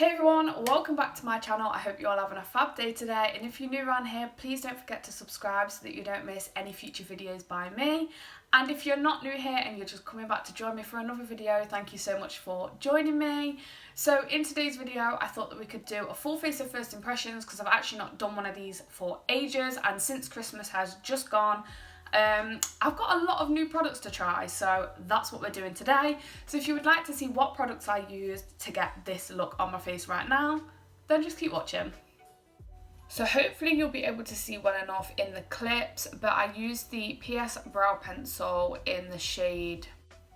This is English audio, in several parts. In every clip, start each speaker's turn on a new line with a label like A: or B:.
A: Hey everyone, welcome back to my channel. I hope you're all having a fab day today, and if you're new around here, please don't forget to subscribe so that you don't miss any future videos by me. And if you're not new here and you're just coming back to join me for another video, thank you so much for joining me. So in today's video, I thought that we could do a full face of first impressions because I've actually not done one of these for ages, and since Christmas has just gone, I've got a lot of new products to try, so that's what we're doing today. So if you would like to see what products I used to get this look on my face right now, then just keep watching. So hopefully you'll be able to see well enough in the clips, but I used the PS brow pencil in the shade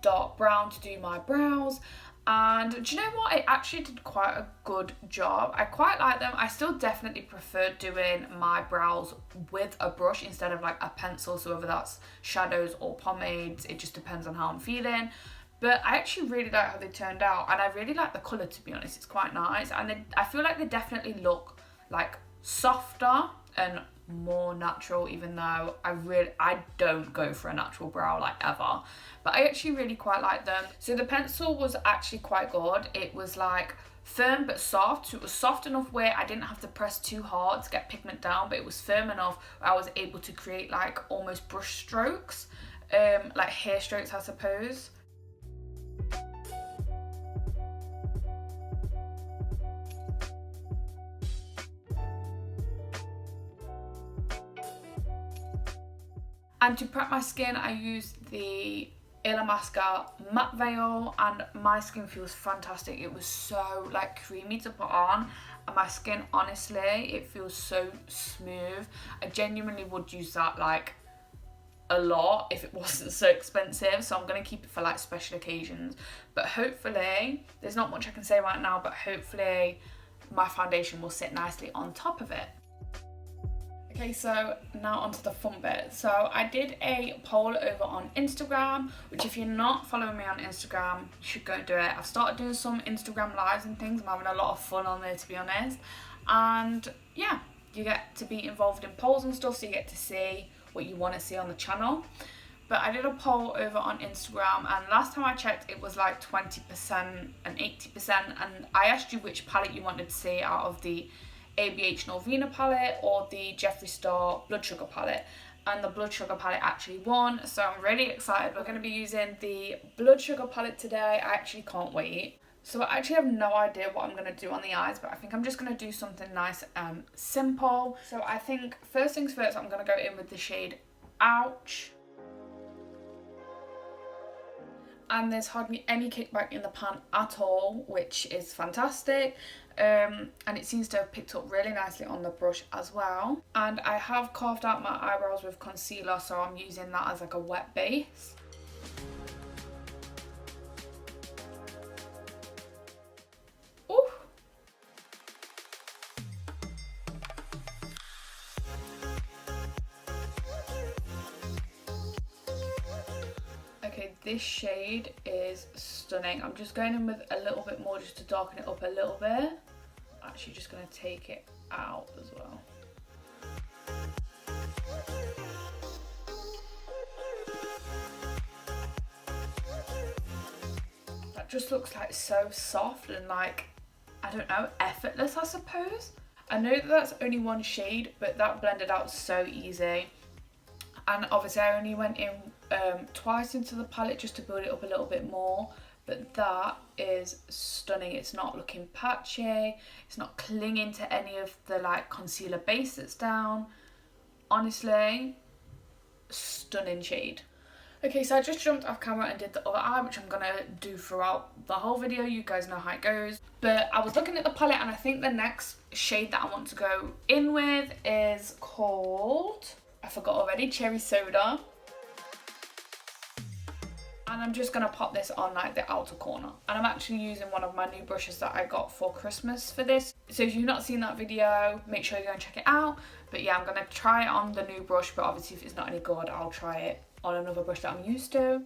A: dark brown to do my brows. And do you know what? It actually did quite a good job. I quite like them. I still definitely prefer doing my brows with a brush instead of like a pencil. So whether that's shadows or pomades, it just depends on how I'm feeling. But I actually really like how they turned out. And I really like the colour, to be honest. It's quite nice. And I feel like they definitely look like softer and more natural, even though I don't go for a natural brow like ever, but I actually really quite like them. So the pencil was actually quite good. It was like firm but soft, so it was soft enough where I didn't have to press too hard to get pigment down, but it was firm enough where I was able to create like almost brush strokes, like hair strokes I suppose. And to prep my skin, I used the Allarnah matte veil, and my skin feels fantastic. It was so like creamy to put on, and my skin, honestly, it feels so smooth. I genuinely would use that like a lot if it wasn't so expensive, so I'm going to keep it for like special occasions. But hopefully, there's not much I can say right now, but hopefully my foundation will sit nicely on top of it. Okay, so now onto the fun bit. So I did a poll over on Instagram, which if you're not following me on Instagram, you should go and do it. I've started doing some Instagram lives and things. I'm having a lot of fun on there, to be honest. And yeah, you get to be involved in polls and stuff, so you get to see what you want to see on the channel. But I did a poll over on Instagram, and last time I checked, it was like 20% and 80%. And I asked you which palette you wanted to see out of the ABH Norvina palette or the Jeffree Star Blood Sugar palette, and the Blood Sugar palette actually won, so I'm really excited. We're going to be using the Blood Sugar palette today. I actually can't wait. So I actually have no idea what I'm going to do on the eyes, but I think I'm just going to do something nice and simple. So I think first things first, I'm going to go in with the shade Ouch. And there's hardly any kickback in the pan at all, which is fantastic. And it seems to have picked up really nicely on the brush as well. And I have carved out my eyebrows with concealer, so I'm using that as like a wet base. Ooh. Okay, this shade is stunning. I'm just going in with a little bit more just to darken it up a little bit. Actually just going to take it out as well. That just looks like so soft and like, I don't know, effortless, I suppose. I know that that's only one shade, but that blended out so easy. And obviously I only went in twice into the palette just to build it up a little bit more, but that is stunning. It's not looking patchy, it's not clinging to any of the like concealer base that's down. Honestly, stunning shade. Okay, so I just jumped off camera and did the other eye, which I'm gonna do throughout the whole video. You guys know how it goes. But I was looking at the palette, and I think the next shade that I want to go in with is called, I forgot already, Cherry Soda. And I'm just going to pop this on like the outer corner. And I'm actually using one of my new brushes that I got for Christmas for this. So if you've not seen that video, make sure you go and check it out. But yeah, I'm going to try it on the new brush, but obviously if it's not any good, I'll try it on another brush that I'm used to.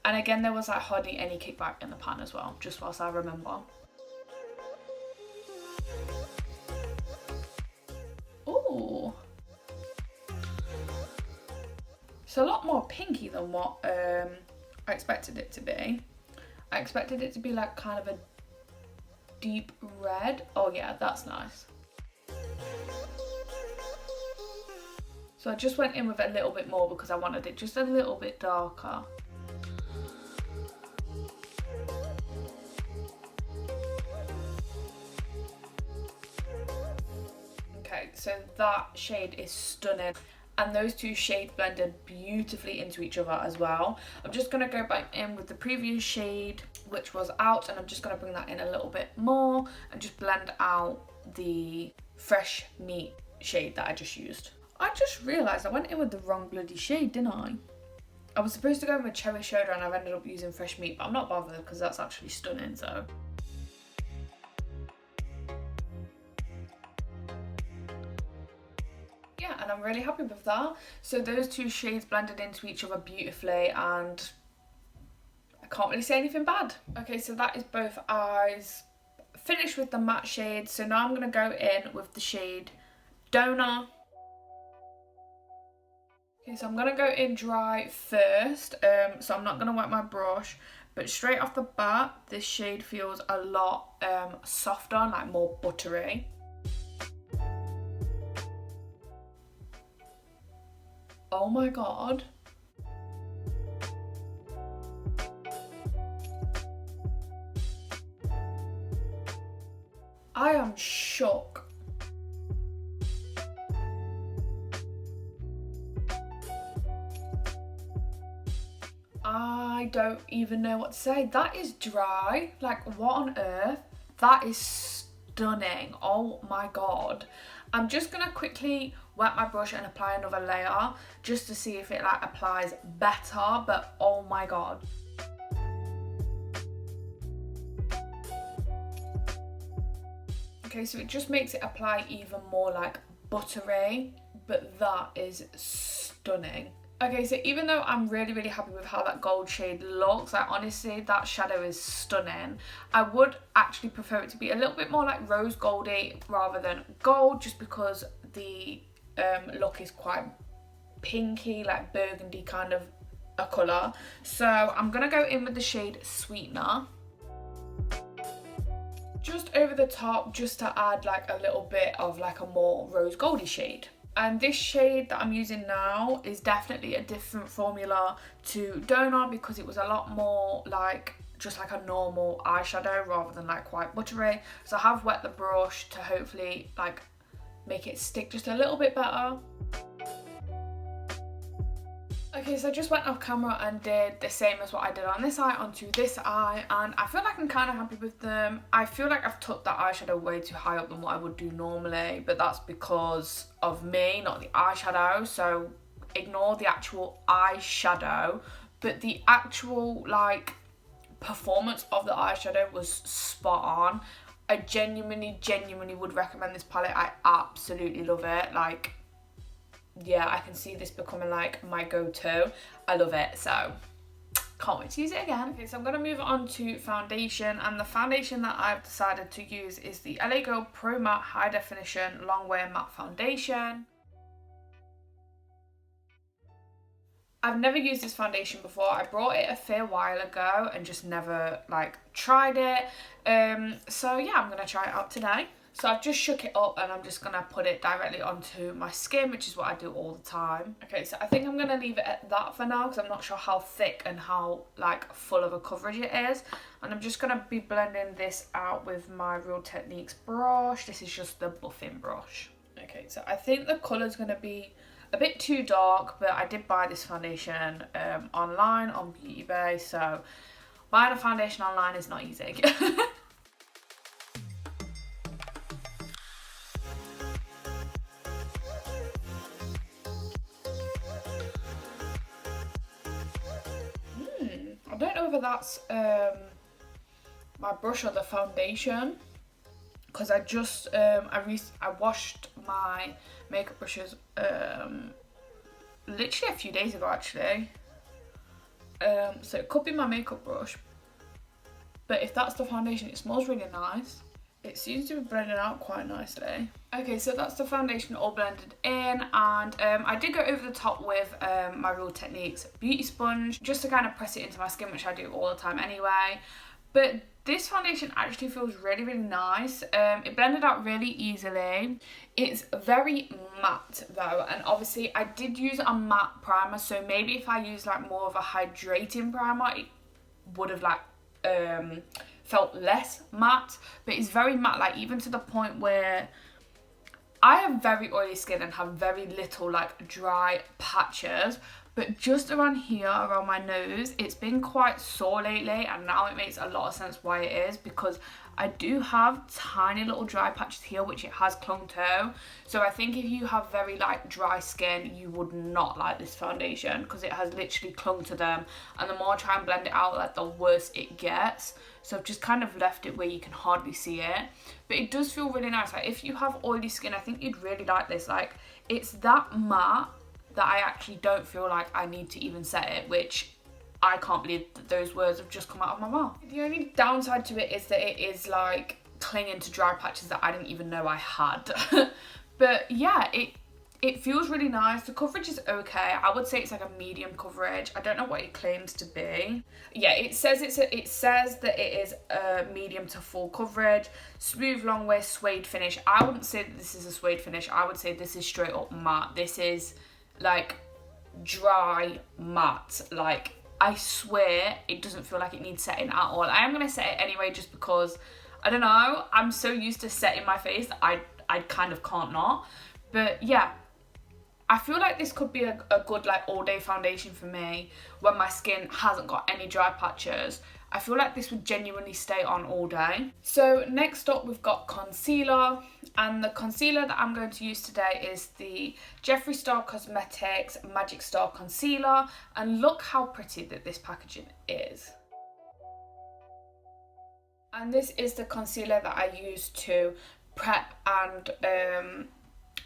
A: And again, there was like hardly any kickback in the pan as well, just whilst I remember. Ooh. It's a lot more pinky than what I expected it to be. I expected it to be like kind of a deep red. Oh yeah, that's nice. So I just went in with a little bit more because I wanted it just a little bit darker. Okay, so that shade is stunning. And those two shades blended beautifully into each other as well. I'm just going to go back in with the previous shade, which was out, and I'm just going to bring that in a little bit more and just blend out the fresh meat shade that I just used. I just realised I went in with the wrong bloody shade, didn't I? I was supposed to go with cherry soda and I've ended up using fresh meat, but I'm not bothered because that's actually stunning, so. Yeah, and I'm really happy with that. So those two shades blended into each other beautifully and I can't really say anything bad. Okay, so that is both eyes. Finished with the matte shade, so now I'm going to go in with the shade Donor. Okay, so I'm going to go in dry first, so I'm not going to wet my brush, but straight off the bat, this shade feels a lot softer, like more buttery. Oh my god. I am shook. I don't even know what to say. That is dry. Like, what on earth? That is stunning. Oh my god. I'm just gonna quickly wet my brush and apply another layer just to see if it like applies better, but oh my god. Okay, so it just makes it apply even more like buttery, but that is stunning. Okay, so even though I'm really happy with how that gold shade looks, like honestly that shadow is stunning, I would actually prefer it to be a little bit more like rose goldy rather than gold, just because the look is quite pinky, like burgundy kind of a colour. So I'm gonna go in with the shade Sweetener just over the top, just to add like a little bit of like a more rose goldy shade. And this shade that I'm using now is definitely a different formula to Donor because it was a lot more like just like a normal eyeshadow rather than like quite buttery. So I have wet the brush to hopefully like make it stick just a little bit better. Okay, so I just went off camera and did the same as what I did on this eye onto this eye, and I feel like I'm kind of happy with them. I feel like I've took that eyeshadow way too high up than what I would do normally, but that's because of me, not the eyeshadow, so ignore the actual eyeshadow. But the actual like performance of the eyeshadow was spot on. I genuinely would recommend this palette. I absolutely love it. Like, yeah, I can see this becoming like my go-to. I love it, so can't wait to use it again. Okay, so I'm going to move on to foundation, and the foundation that I've decided to use is the LA Girl Pro Matte High Definition Long Wear Matte Foundation. I've never used this foundation before. I bought it a fair while ago and just never like tried it. So yeah, I'm going to try it out today. So I've just shook it up and I'm just going to put it directly onto my skin, which is what I do all the time. Okay, so I think I'm going to leave it at that for now because I'm not sure how thick and how like full of a coverage it is. And I'm just going to be blending this out with my Real Techniques brush. This is just the buffing brush. Okay, so I think the colour is going to be a bit too dark, but I did buy this foundation online on Beauty Bay, so buying a foundation online is not easy. I don't know whether that's my brush or the foundation, because I just I washed my makeup brushes literally a few days ago actually, so it could be my makeup brush, but if that's the foundation, it smells really nice. It seems to be blending out quite nicely. Okay, so that's the foundation all blended in, and I did go over the top with my Real Techniques beauty sponge just to kind of press it into my skin, which I do all the time anyway. But This foundation actually feels really, really nice. It blended out really easily. It's very matte though, and obviously I did use a matte primer, so maybe if I used like more of a hydrating primer, it would have like felt less matte. But it's very matte, like even to the point where I have very oily skin and have very little like dry patches, but just around here, around my nose, it's been quite sore lately, and now it makes a lot of sense why it is, because I do have tiny little dry patches here which it has clung to. So I think if you have very like dry skin, you would not like this foundation because it has literally clung to them, and the more I try and blend it out, like the worse it gets. So I've just kind of left it where you can hardly see it, but it does feel really nice. Like if you have oily skin, I think you'd really like this. Like it's that matte that I actually don't feel like I need to even set it, which I can't believe that those words have just come out of my mouth. The only downside to it is that it is like clinging to dry patches that I didn't even know I had. But yeah, it feels really nice. The coverage is okay. I would say it's like a medium coverage. I don't know what it claims to be. Yeah, it says that it is a medium to full coverage, smooth long wear, suede finish. I wouldn't say that this is a suede finish. I would say this is straight up matte. This is like dry matte. Like I swear it doesn't feel like it needs setting at all. I am going to set it anyway just because, I don't know, I'm so used to setting my face that I kind of can't not. But yeah, I feel like this could be a good like all day foundation for me when my skin hasn't got any dry patches. I feel like this would genuinely stay on all day. So next up we've got concealer, and the concealer that I'm going to use today is the Jeffree Star Cosmetics Magic Star Concealer, and look how pretty that this packaging is. And this is the concealer that I use to prep and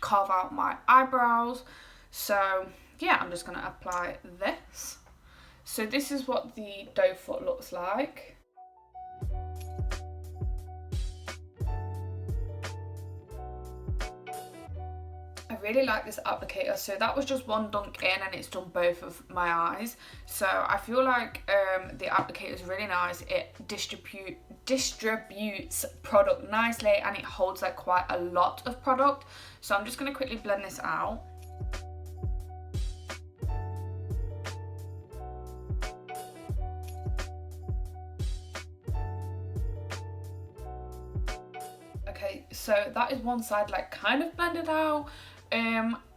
A: carve out my eyebrows. So yeah, I'm just going to apply this. So this is what the doe foot looks like. I really like this applicator. So that was just one dunk in and it's done both of my eyes. So I feel like the applicator is really nice. It distributes product nicely, and it holds like quite a lot of product. So I'm just going to quickly blend this out. Okay, so that is one side like kind of blended out.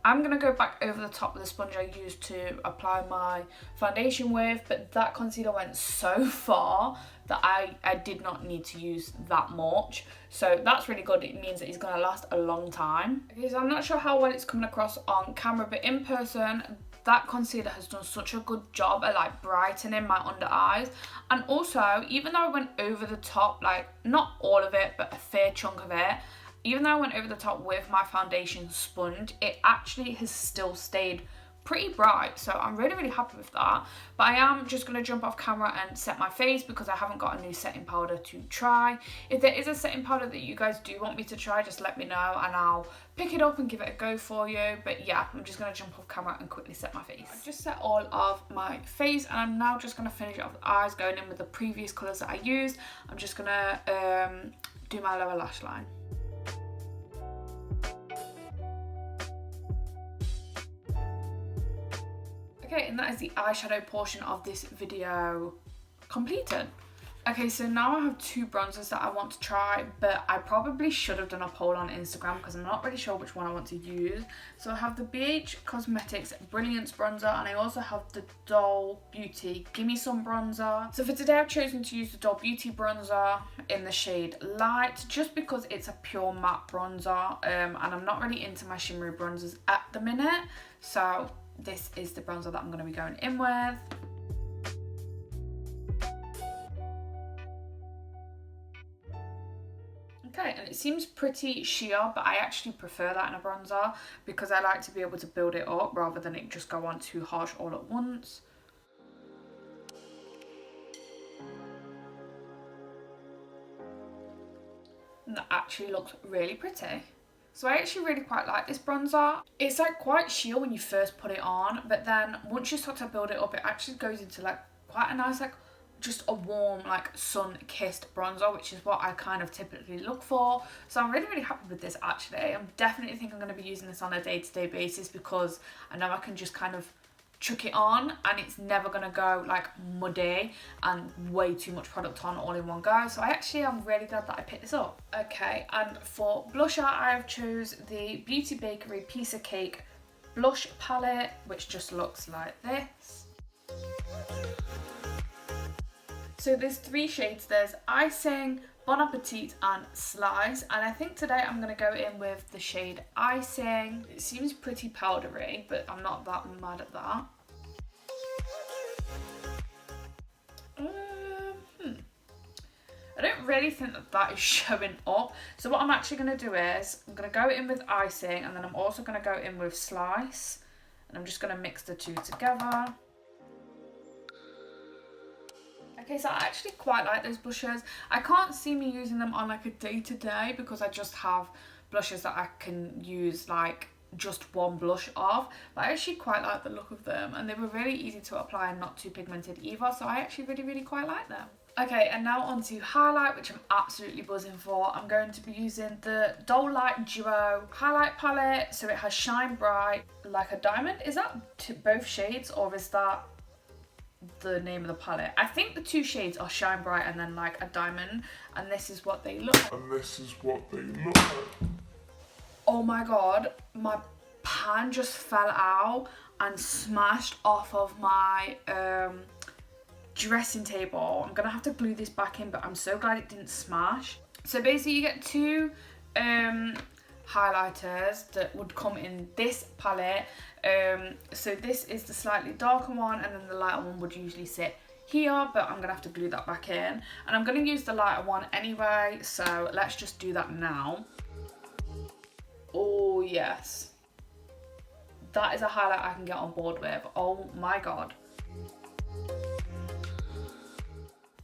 A: I'm going to go back over the top with the sponge I used to apply my foundation with, but that concealer went so far that I did not need to use that much. So that's really good. It means that it's going to last a long time. Okay, so I'm not sure how well it's coming across on camera, but in person, that concealer has done such a good job at like brightening my under eyes. And also, even though I went over the top, like not all of it, but a fair chunk of it, even though I went over the top with my foundation sponge, it actually has still stayed pretty bright. So I'm really, really happy with that. But I am just going to jump off camera and set my face because I haven't got a new setting powder to try. If there is a setting powder that you guys do want me to try, just let me know and I'll pick it up and give it a go for you. But yeah, I'm just going to jump off camera and quickly set my face. I've just set all of my face and I'm now just going to finish off the eyes, going in with the previous colours that I used. I'm just going to do my lower lash line. Okay, and that is the eyeshadow portion of this video completed. Okay, so now I have two bronzers that I want to try, but I probably should have done a poll on Instagram because I'm not really sure which one I want to use. So I have the BH Cosmetics Brilliance Bronzer, and I also have the Doll Beauty Gimme Some Bronzer. So for today I've chosen to use the Doll Beauty Bronzer in the shade Light, just because it's a pure matte bronzer, and I'm not really into my shimmery bronzers at the minute. So this is the bronzer that I'm going to be going in with. Okay, and it seems pretty sheer, but I actually prefer that in a bronzer because I like to be able to build it up rather than it just go on too harsh all at once. And that actually looks really pretty. So I actually really quite like this bronzer. It's like quite sheer when you first put it on, but then once you start to build it up, it actually goes into like quite a nice like just a warm, like sun-kissed bronzer, which is what I kind of typically look for. So I'm really, really happy with this actually. I'm definitely think I'm going to be using this on a day-to-day basis because I know I can just kind of chuck it on and it's never going to go like muddy and way too much product on all in one go. So I'm really glad that I picked this up. Okay, and for blusher I have chose the Beauty Bakery Pisa Cake blush palette, which just looks like this. So there's 3 shades. There's Icing, Bon Appetit and Slice, and I think today I'm going to go in with the shade Icing. It seems pretty powdery, but I'm not that mad at that. I don't really think that is showing up. So what I'm actually going to do is I'm going to go in with Icing, and then I'm also going to go in with Slice, and I'm just going to mix the 2 together. Okay, so I actually quite like those blushes. I can't see me using them on like a day-to-day because I just have blushes that I can use like just one blush of, but I actually quite like the look of them, and they were really easy to apply and not too pigmented either, so I actually really, really quite like them. Okay, and now on to highlight, which I'm absolutely buzzing for. I'm going to be using the Doll Light Duo highlight palette. So it has Shine Bright Like a Diamond. Is that both shades, or is that the name of the palette? I think the 2 shades are Shine Bright and then Like a Diamond, and this is what they look like. Oh my god, my pan just fell out and smashed off of my dressing table. I'm gonna have to glue this back in, but I'm so glad it didn't smash. So basically you get 2 highlighters that would come in this palette. So this is the slightly darker one, and then the lighter one would usually sit here, but I'm gonna have to glue that back in, and I'm gonna use the lighter one anyway, so let's just do that now. Oh yes, that is a highlight I can get on board with. Oh my god.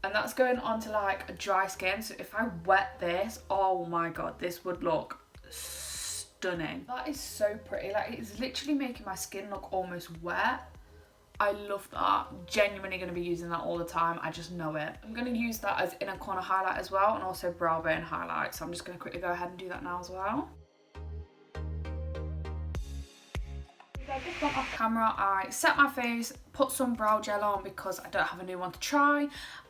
A: And that's going on to like a dry skin, so if I wet this, oh my god, this would look stunning. That is so pretty. Like, it's literally making my skin look almost wet. I love that. Genuinely going to be using that all the time. I just know it. I'm going to use that as inner corner highlight as well, and also brow bone highlight. So I'm just going to quickly go ahead and do that now as well. I just went off camera, I set my face, put some brow gel on because I don't have a new one to try,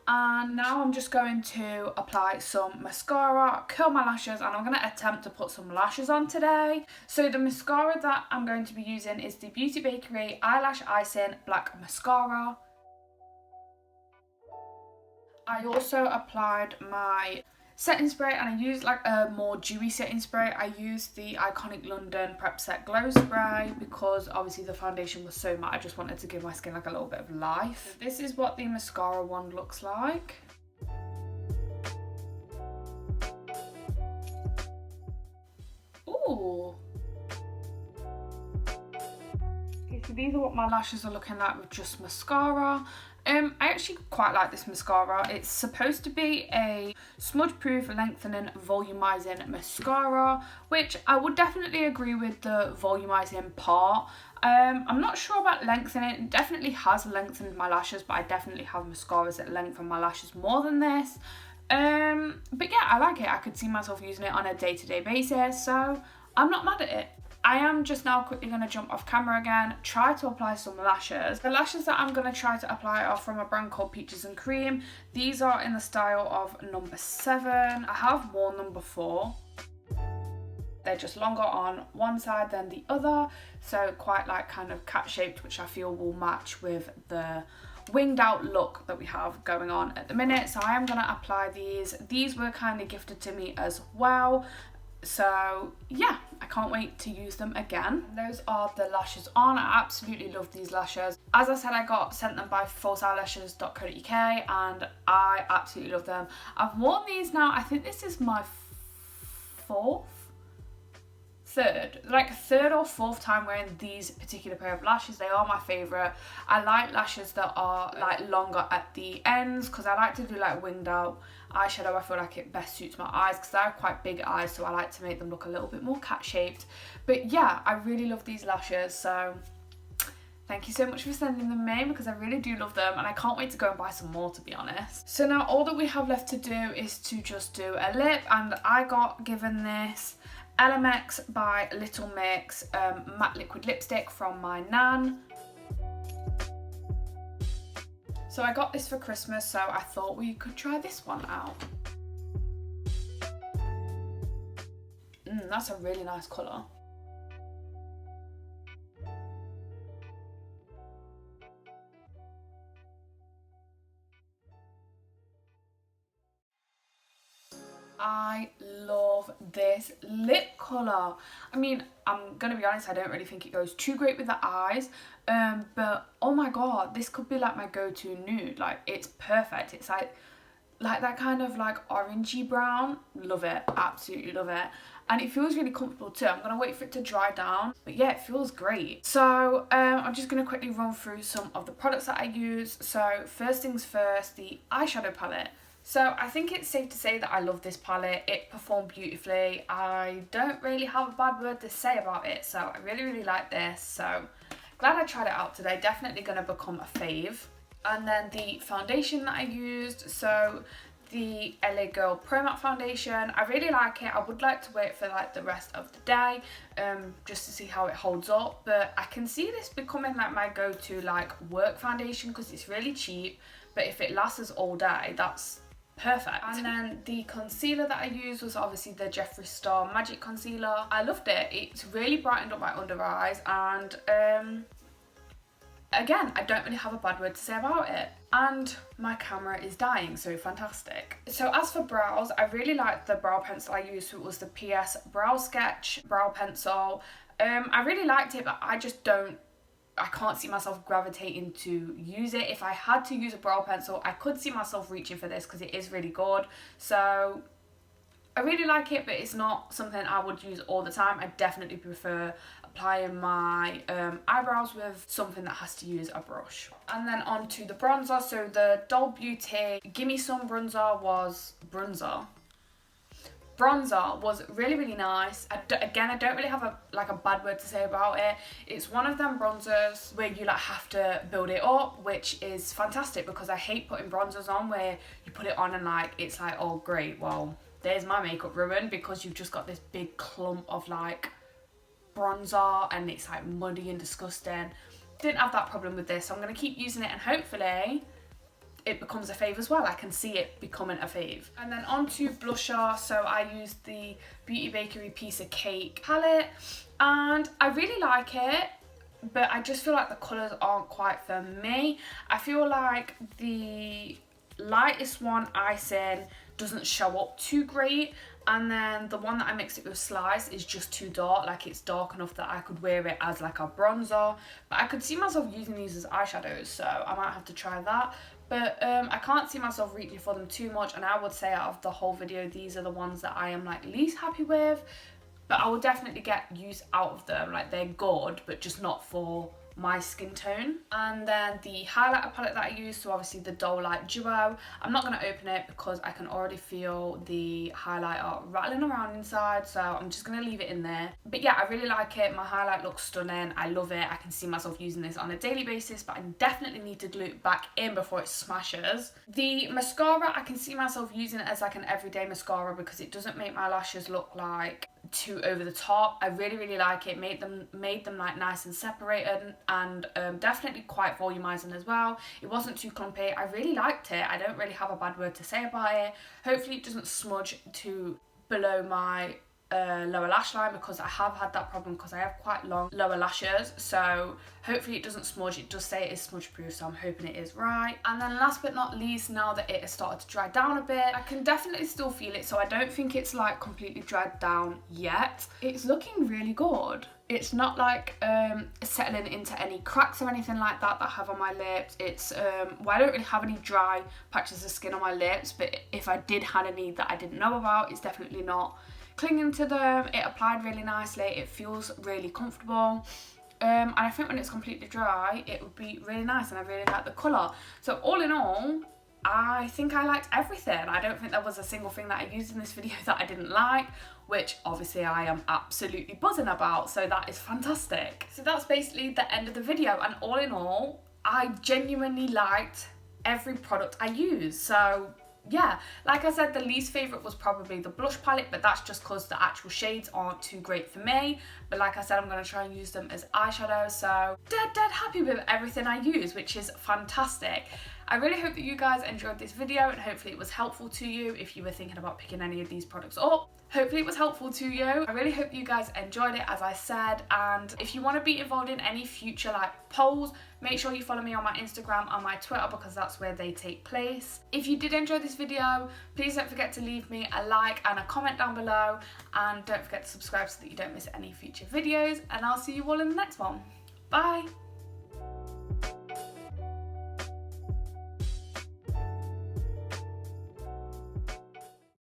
A: and now I'm just going to apply some mascara, curl my lashes, and I'm going to attempt to put some lashes on today. So the mascara that I'm going to be using is the Beauty Bakery Eyelash Icing Black Mascara. I also applied my setting spray, and I used like a more dewy setting spray. I used the Iconic London Prep Set Glow Spray because obviously the foundation was so matte. I just wanted to give my skin like a little bit of life. This is what the mascara one looks like. Ooh. Okay, so these are what my lashes are looking like with just mascara. I actually quite like this mascara. It's supposed to be a smudge-proof, lengthening, volumizing mascara, which I would definitely agree with the volumizing part. I'm not sure about lengthening. It definitely has lengthened my lashes, but I definitely have mascaras that lengthen my lashes more than this. But yeah, I like it. I could see myself using it on a day-to-day basis, so I'm not mad at it. I am just now quickly going to jump off camera again, try to apply some lashes. The lashes that I'm going to try to apply are from a brand called Peaches and Cream. These are in the style of number 7. I have worn number 4. They're just longer on one side than the other, so quite like kind of cat shaped, which I feel will match with the winged out look that we have going on at the minute. So I am going to apply these. These were kind of gifted to me as well. So yeah, I can't wait to use them again. Those are the lashes on. I absolutely love these lashes. As I said, I got sent them by falseeyelashes.co.uk and I absolutely love them. I've worn these now, I think this is my third or fourth time wearing these particular pair of lashes. They are my favourite. I like lashes that are like longer at the ends because I like to do like winged out eyeshadow. I feel like it best suits my eyes because I have quite big eyes, so I like to make them look a little bit more cat shaped. But yeah, I really love these lashes, so Thank you so much for sending them in because I really do love them and I can't wait to go and buy some more, to be honest. So now all that we have left to do is to just do a lip, and I got given this LMX by Little Mix matte liquid lipstick from my nan. So I got this for Christmas, so I thought we could try this one out. That's a really nice colour. I love this lip colour. I mean, I'm gonna be honest, I don't really think it goes too great with the eyes, but oh my god, this could be like my go-to nude. Like, it's perfect. It's like that kind of like orangey brown. Love it, absolutely love it. And it feels really comfortable too. I'm gonna wait for it to dry down, but yeah, it feels great. So I'm just gonna quickly run through some of the products that I use. So first things first, the eyeshadow palette. So I think it's safe to say that I love this palette. It performed beautifully. I don't really have a bad word to say about it, so I really like this. So glad I tried it out today. Definitely gonna become a fave. And then the foundation that I used, so the LA Girl Pro Matte foundation. I really like it. I would like to wear it for like the rest of the day, just to see how it holds up, but I can see this becoming like my go-to like work foundation because it's really cheap, but if it lasts us all day, that's perfect. And then the concealer that I used was obviously the Jeffree Star Magic Concealer. I loved it. It's really brightened up my under eyes, and again, I don't really have a bad word to say about it. And my camera is dying, so fantastic. So as for brows, I really liked the brow pencil I used. It was the PS Brow Sketch brow pencil. I really liked it, but I can't see myself gravitating to use it. If I had to use a brow pencil, I could see myself reaching for this because it is really good. So I really like it, but it's not something I would use all the time. I definitely prefer applying my eyebrows with something that has to use a brush. And then on to the bronzer. So the Doll Beauty Gimme Some bronzer was really nice. Again, I don't really have a bad word to say about it. It's one of them bronzers where you like have to build it up, which is fantastic because I hate putting bronzers on where you put it on and like it's like, oh great, well there's my makeup ruined because you've just got this big clump of like bronzer and it's like muddy and disgusting. Didn't have that problem with this, so I'm going to keep using it and hopefully it becomes a fave as well. I can see it becoming a fave. And then on to blusher. So I used the Beauty Bakery Pisa Cake palette and I really like it, but I just feel like the colours aren't quite for me. I feel like the lightest one, Icing, doesn't show up too great, and then the one that I mixed it with Slice is just too dark. Like, it's dark enough that I could wear it as like a bronzer, but I could see myself using these as eyeshadows, so I might have to try that. But I can't see myself reaching for them too much, and I would say out of the whole video, these are the ones that I am like least happy with, but I will definitely get use out of them. Like, they're good, but just not for my skin tone. And then the highlighter palette that I used, so obviously the Doll Light Duo. I'm not going to open it because I can already feel the highlighter rattling around inside, so I'm just going to leave it in there. But yeah, I really like it. My highlight looks stunning. I love it. I can see myself using this on a daily basis, but I definitely need to glue it back in before it smashes. The mascara, I can see myself using it as like an everyday mascara because it doesn't make my lashes look like too over the top. I really like it. Made them like nice and separated, and definitely quite volumizing as well. It wasn't too clumpy. I really liked it. I don't really have a bad word to say about it. Hopefully it doesn't smudge to below my lower lash line because I have had that problem because I have quite long lower lashes, so hopefully it doesn't smudge. It does say it is smudge proof, so I'm hoping it is right. And then last but not least, now that it has started to dry down a bit, I can definitely still feel it, so I don't think it's like completely dried down yet. It's looking really good. It's not like settling into any cracks or anything like that I have on my lips. It's well, I don't really have any dry patches of skin on my lips, but if I did have any that I didn't know about, it's definitely not clinging to them. It applied really nicely. It feels really comfortable, and I think when it's completely dry it would be really nice, and I really like the colour. So all in all, I think I liked everything. I don't think there was a single thing that I used in this video that I didn't like, which obviously I am absolutely buzzing about, so that is fantastic. So that's basically the end of the video, and all in all, I genuinely liked every product I used. So yeah, like I said, the least favourite was probably the blush palette, but that's just because the actual shades aren't too great for me. But like I said, I'm going to try and use them as eyeshadow, so dead happy with everything I use, which is fantastic. I really hope that you guys enjoyed this video, and hopefully it was helpful to you if you were thinking about picking any of these products up. Hopefully it was helpful to you. I really hope you guys enjoyed it, as I said, and if you want to be involved in any future polls, make sure you follow me on my Instagram and my Twitter, because that's where they take place. If you did enjoy this video, please don't forget to leave me a like and a comment down below, and don't forget to subscribe so that you don't miss any future videos, and I'll see you all in the next one. Bye!